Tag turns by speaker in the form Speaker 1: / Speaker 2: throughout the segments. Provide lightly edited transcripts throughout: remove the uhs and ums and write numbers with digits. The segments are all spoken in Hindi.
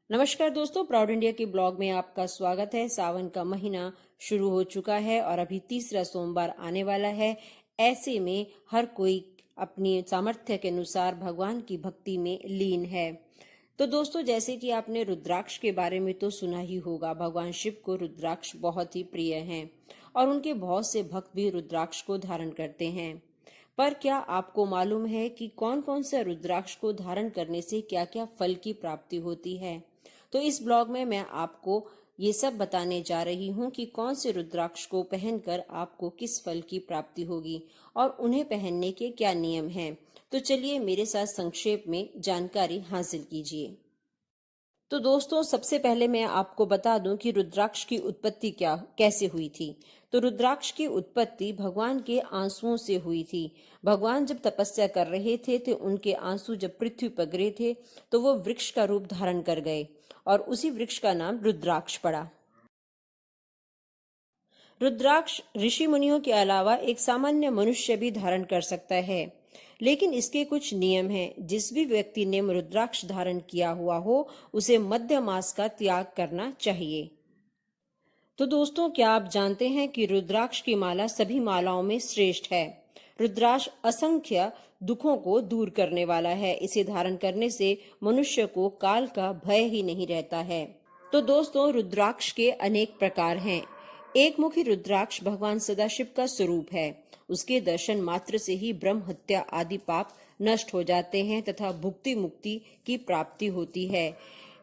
Speaker 1: नमस्कार दोस्तों, प्राउड इंडिया के ब्लॉग में आपका स्वागत है। सावन का महीना शुरू हो चुका है और अभी तीसरा सोमवार आने वाला है। ऐसे में हर कोई अपनी सामर्थ्य के अनुसार भगवान की भक्ति में लीन है। तो दोस्तों, जैसे कि आपने रुद्राक्ष के बारे में तो सुना ही होगा। भगवान शिव को रुद्राक्ष बहुत ही प्रिय हैं और उनके बहुत से भक्त भी रुद्राक्ष को धारण करते हैं। पर क्या आपको मालूम है कि कौन कौन सा रुद्राक्ष को धारण करने से क्या क्या फल की प्राप्ति होती है? तो इस ब्लॉग में मैं आपको ये सब बताने जा रही हूँ कि कौन से रुद्राक्ष को पहनकर आपको किस फल की प्राप्ति होगी और उन्हें पहनने के क्या नियम हैं। तो चलिए मेरे साथ संक्षेप में जानकारी हासिल कीजिए। तो दोस्तों, सबसे पहले मैं आपको बता दूं कि रुद्राक्ष की उत्पत्ति कैसे हुई थी। तो रुद्राक्ष की उत्पत्ति भगवान के आंसुओं से हुई थी। भगवान जब तपस्या कर रहे थे तो उनके आंसू जब पृथ्वी पर गिरे थे तो वो वृक्ष का रूप धारण कर गए और उसी वृक्ष का नाम रुद्राक्ष पड़ा। रुद्राक्ष ऋषि मुनियों के अलावा एक सामान्य मनुष्य भी धारण कर सकता है, लेकिन इसके कुछ नियम हैं। जिस भी व्यक्ति ने रुद्राक्ष धारण किया हुआ हो उसे मध्य मास का त्याग करना चाहिए। तो दोस्तों, क्या आप जानते हैं कि रुद्राक्ष की माला सभी मालाओं में श्रेष्ठ है। रुद्राक्ष असंख्य दुखों को दूर करने वाला है। इसे धारण करने से मनुष्य को काल का भय ही नहीं रहता है। तो दोस्तों, रुद्राक्ष के अनेक प्रकार हैं। एक मुखी रुद्राक्ष भगवान सदाशिव का स्वरूप है। उसके दर्शन मात्र से ही ब्रह्म हत्या आदि पाप नष्ट हो जाते हैं तथा भुक्ति मुक्ति की प्राप्ति होती है।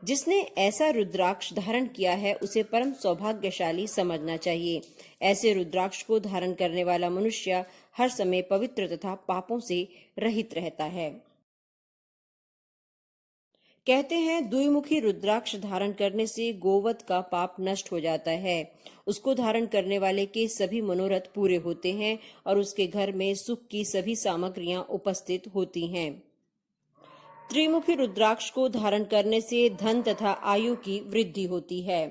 Speaker 1: जिसने ऐसा रुद्राक्ष धारण किया है उसे परम सौभाग्यशाली समझना चाहिए। ऐसे रुद्राक्ष को धारण करने वाला मनुष्य हर समय पवित्र तथा पापों से रहित रहता है। कहते हैं द्विमुखी रुद्राक्ष धारण करने से गोवध का पाप नष्ट हो जाता है। उसको धारण करने वाले के सभी मनोरथ पूरे होते हैं और उसके घर में सुख की सभी सामग्रियां उपस्थित होती हैं। त्रिमुखी रुद्राक्ष को धारण करने से धन तथा आयु की वृद्धि होती है।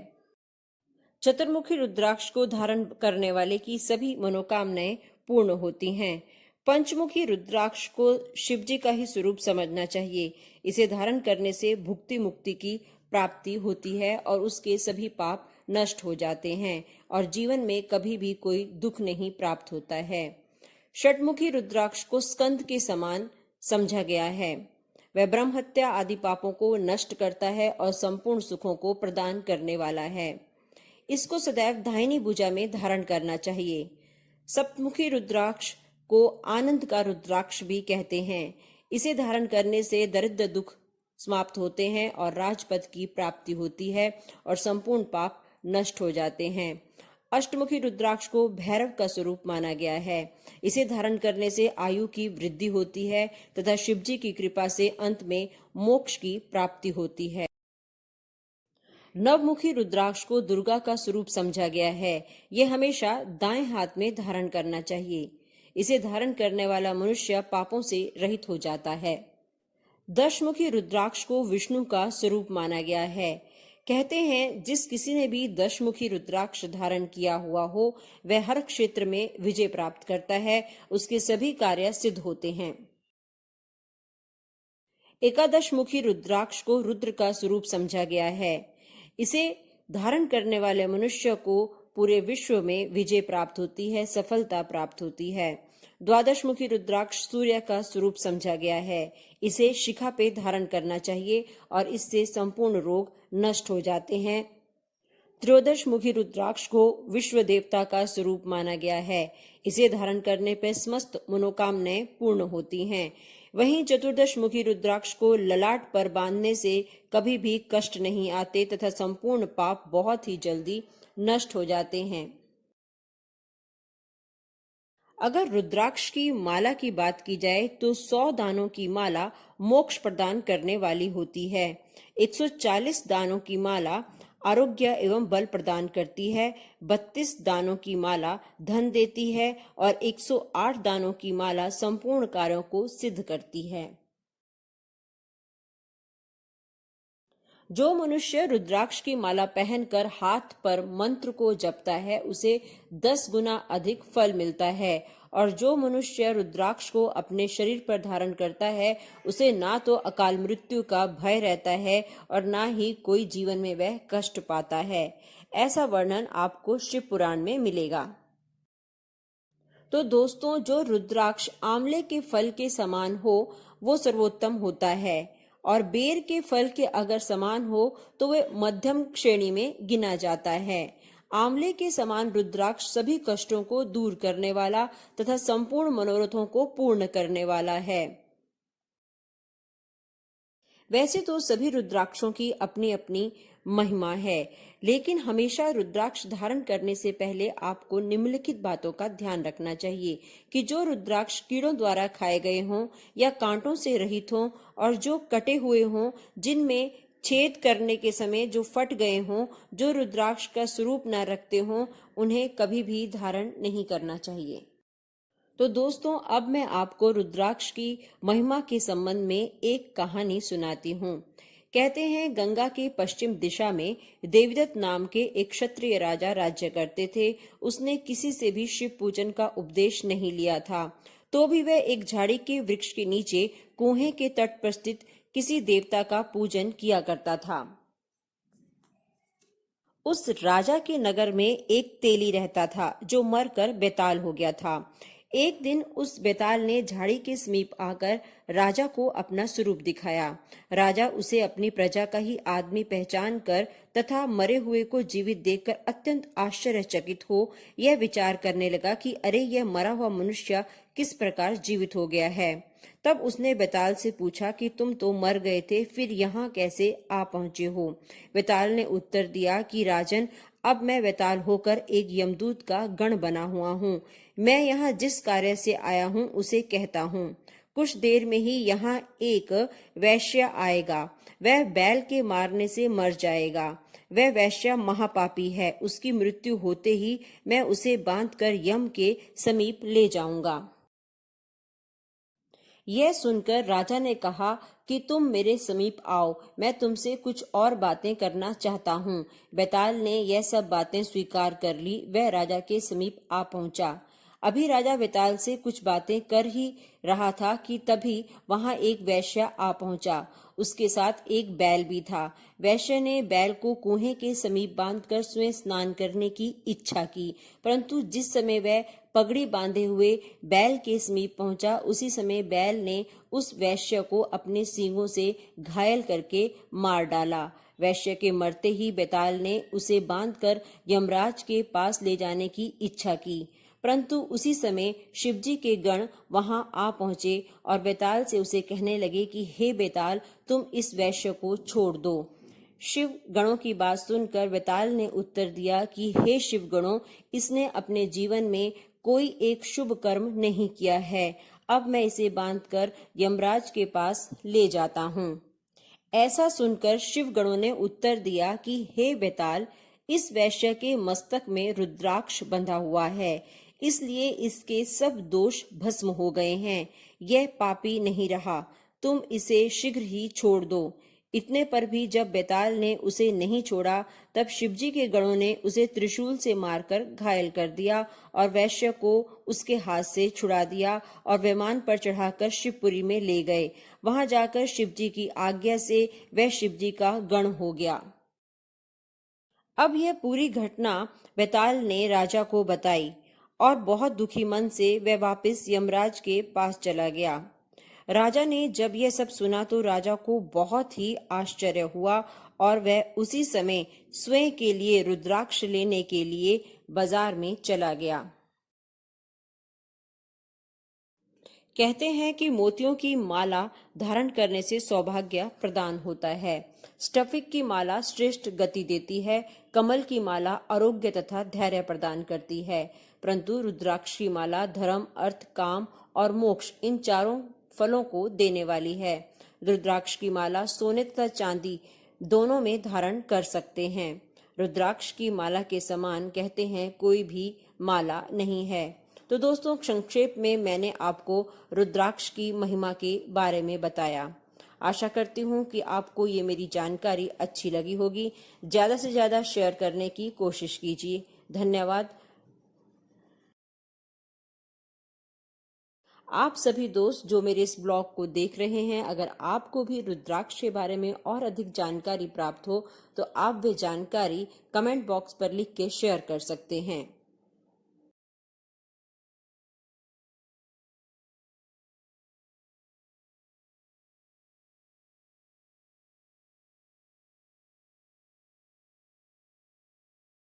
Speaker 1: चतुर्मुखी रुद्राक्ष को धारण करने वाले की सभी मनोकामनाएं पूर्ण होती हैं। पंचमुखी रुद्राक्ष को शिवजी का ही स्वरूप समझना चाहिए। इसे धारण करने से भुक्ति मुक्ति की प्राप्ति होती है और उसके सभी पाप नष्ट हो जाते हैं और जीवन में कभी भी कोई दुख नहीं प्राप्त होता है। षटमुखी रुद्राक्ष को स्कंद के समान समझा गया है। वह ब्रह्म हत्या आदि पापों को नष्ट करता है और संपूर्ण सुखों को प्रदान करने वाला है। इसको सदैव दाहिनी भुजा में धारण करना चाहिए। सप्तमुखी रुद्राक्ष को आनंद का रुद्राक्ष भी कहते हैं। इसे धारण करने से दरिद्र दुख समाप्त होते हैं और राजपद की प्राप्ति होती है और संपूर्ण पाप नष्ट हो जाते हैं। अष्टमुखी रुद्राक्ष को भैरव का स्वरूप माना गया है। इसे धारण करने से आयु की वृद्धि होती है तथा शिवजी की कृपा से अंत में मोक्ष की प्राप्ति होती है। नवमुखी रुद्राक्ष को दुर्गा का स्वरूप समझा गया है। यह हमेशा दाएं हाथ में धारण करना चाहिए। इसे धारण करने वाला मनुष्य पापों से रहित हो जाता है। दशमुखी रुद्राक्ष को विष्णु का स्वरूप माना गया है। कहते हैं जिस किसी ने भी दशमुखी रुद्राक्ष धारण किया हुआ हो वह हर क्षेत्र में विजय प्राप्त करता है, उसके सभी कार्य सिद्ध होते हैं। एकादश मुखी रुद्राक्ष को रुद्र का स्वरूप समझा गया है। इसे धारण करने वाले मनुष्य को पूरे विश्व में विजय प्राप्त होती है, सफलता प्राप्त होती है। द्वादश मुखी रुद्राक्ष सूर्य का स्वरूप समझा गया है। इसे शिखा पे धारण करना चाहिए और इससे संपूर्ण रोग नष्ट हो जाते हैं। त्रयोदश मुखी रुद्राक्ष को विश्व देवता का स्वरूप माना गया है। इसे धारण करने पर समस्त मनोकामनाएं पूर्ण होती हैं। वहीं चतुर्दश मुखी रुद्राक्ष को ललाट पर बांधने से कभी भी कष्ट नहीं आते तथा संपूर्ण पाप बहुत ही जल्दी नष्ट हो जाते हैं। अगर रुद्राक्ष की माला की बात की जाए तो 100 दानों की माला मोक्ष प्रदान करने वाली होती है। 140 दानों की माला आरोग्य एवं बल प्रदान करती है। 32 दानों की माला धन देती है और 108 दानों की माला संपूर्ण कार्यों को सिद्ध करती है। जो मनुष्य रुद्राक्ष की माला पहनकर हाथ पर मंत्र को जपता है उसे 10 गुना अधिक फल मिलता है और जो मनुष्य रुद्राक्ष को अपने शरीर पर धारण करता है उसे ना तो अकाल मृत्यु का भय रहता है और ना ही कोई जीवन में वह कष्ट पाता है। ऐसा वर्णन आपको शिव पुराण में मिलेगा। तो दोस्तों, जो रुद्राक्ष आंवले के फल के समान हो वो सर्वोत्तम होता है, और बेर के फल के अगर समान हो तो वह मध्यम श्रेणी में गिना जाता है। आंवले के समान रुद्राक्ष सभी कष्टों को दूर करने वाला तथा संपूर्ण मनोरथों को पूर्ण करने वाला है। वैसे तो सभी रुद्राक्षों की अपनी अपनी महिमा है, लेकिन हमेशा रुद्राक्ष धारण करने से पहले आपको निम्नलिखित बातों का ध्यान रखना चाहिए कि जो रुद्राक्ष कीड़ों द्वारा खाए गए हों या कांटों से रहित हों और जो कटे हुए हों, जिनमें छेद करने के समय जो फट गए हों, जो रुद्राक्ष का स्वरूप न रखते हों, उन्हें कभी भी धारण नहीं करना चाहिए। तो दोस्तों, अब मैं आपको रुद्राक्ष की महिमा के संबंध में एक कहानी सुनाती हूँ। कहते हैं, गंगा के पश्चिम दिशा में देवदत्त नाम के एक क्षत्रिय राजा राज्य करते थे। उसने किसी से भी शिव पूजन का उपदेश नहीं लिया था, तो भी वह एक झाड़ी के वृक्ष के नीचे कुएं के तट पर स्थित किसी देवता का पूजन किया करता था। उस राजा के नगर में एक तेली रहता था जो मरकर बेताल हो गया था। एक दिन उस बेताल ने झाड़ी के समीप आकर राजा को अपना स्वरूप दिखाया। राजा उसे अपनी प्रजा का ही आदमी पहचान कर तथा मरे हुए को जीवित देखकर अत्यंत आश्चर्यचकित हो यह विचार करने लगा कि अरे, यह मरा हुआ मनुष्य किस प्रकार जीवित हो गया है। तब उसने बेताल से पूछा कि तुम तो मर गए थे, फिर यहाँ कैसे आ पहुंचे हो? बेताल ने उत्तर दिया कि राजन, अब मैं बेताल होकर एक यमदूत का गण बना हुआ हूँ। मैं यहाँ जिस कार्य से आया हूँ उसे कहता हूँ। कुछ देर में ही यहाँ एक वैश्य आएगा, वह बैल के मारने से मर जाएगा। वह वैश्य महापापी है, उसकी मृत्यु होते ही मैं उसे बांधकर यम के समीप ले जाऊंगा। यह सुनकर राजा ने कहा कि तुम मेरे समीप आओ, मैं तुमसे कुछ और बातें करना चाहता हूँ। बेताल ने यह सब बातें स्वीकार कर ली। वह राजा के समीप आ पहुंचा। अभी राजा बेताल से कुछ बातें कर ही रहा था कि तभी वहां एक वैश्य आ पहुंचा। उसके साथ एक बैल भी था। वैश्य ने बैल को कुएं के समीप बांधकर स्वयं स्नान करने की इच्छा की, परंतु जिस समय वह पगड़ी बांधे हुए बैल के समीप पहुंचा, उसी समय बैल ने उस वैश्य को अपने सींगों से घायल करके मार डाला। वैश्य के मरते ही बेताल ने उसे बांधकर यमराज के पास ले जाने की इच्छा की, परंतु उसी समय शिवजी के गण वहां आ पहुंचे और बेताल से उसे कहने लगे कि हे बेताल, तुम इस वैश्य को छोड़ दो। शिव गणों की बात सुनकर बेताल ने उत्तर दिया कि हे शिव गणों, इसने अपने जीवन में कोई एक शुभ कर्म नहीं किया है। अब मैं इसे बांधकर यमराज के पास ले जाता हूँ। ऐसा सुनकर शिव गणों ने उत्तर दिया कि हे बेताल, इस वैश्य के मस्तक में रुद्राक्ष बंधा हुआ है, इसलिए इसके सब दोष भस्म हो गए हैं। यह पापी नहीं रहा, तुम इसे शीघ्र ही छोड़ दो। इतने पर भी जब बेताल ने उसे नहीं छोड़ा, तब शिवजी के गणों ने उसे त्रिशूल से मारकर घायल कर दिया और वैश्य को उसके हाथ से छुड़ा दिया और विमान पर चढ़ाकर शिवपुरी में ले गए। वहां जाकर शिवजी की आज्ञा से वह शिवजी का गण हो गया। अब यह पूरी घटना बेताल ने राजा को बताई और बहुत दुखी मन से वह वापस यमराज के पास चला गया। राजा ने जब यह सब सुना तो राजा को बहुत ही आश्चर्य हुआ और वह उसी समय स्वयं के लिए रुद्राक्ष लेने के लिए बाजार में चला गया। कहते हैं कि मोतियों की माला धारण करने से सौभाग्य प्रदान होता है। स्टफिक की माला श्रेष्ठ गति देती है। कमल की माला आरोग्य तथा धैर्य प्रदान करती है, परंतु रुद्राक्ष की माला धर्म, अर्थ, काम और मोक्ष इन चारों फलों को देने वाली है। रुद्राक्ष की माला सोने तथा चांदी दोनों में धारण कर सकते हैं। रुद्राक्ष की माला के समान कहते हैं कोई भी माला नहीं है। तो दोस्तों, संक्षेप में मैंने आपको रुद्राक्ष की महिमा के बारे में बताया। आशा करती हूँ कि आपको ये मेरी जानकारी अच्छी लगी होगी। ज्यादा से ज्यादा शेयर करने की कोशिश कीजिए। धन्यवाद। आप सभी दोस्त जो मेरे इस ब्लॉग को देख रहे हैं, अगर आपको भी रुद्राक्ष के बारे में और अधिक जानकारी प्राप्त हो तो आप वे जानकारी कमेंट बॉक्स पर लिख के शेयर कर सकते हैं।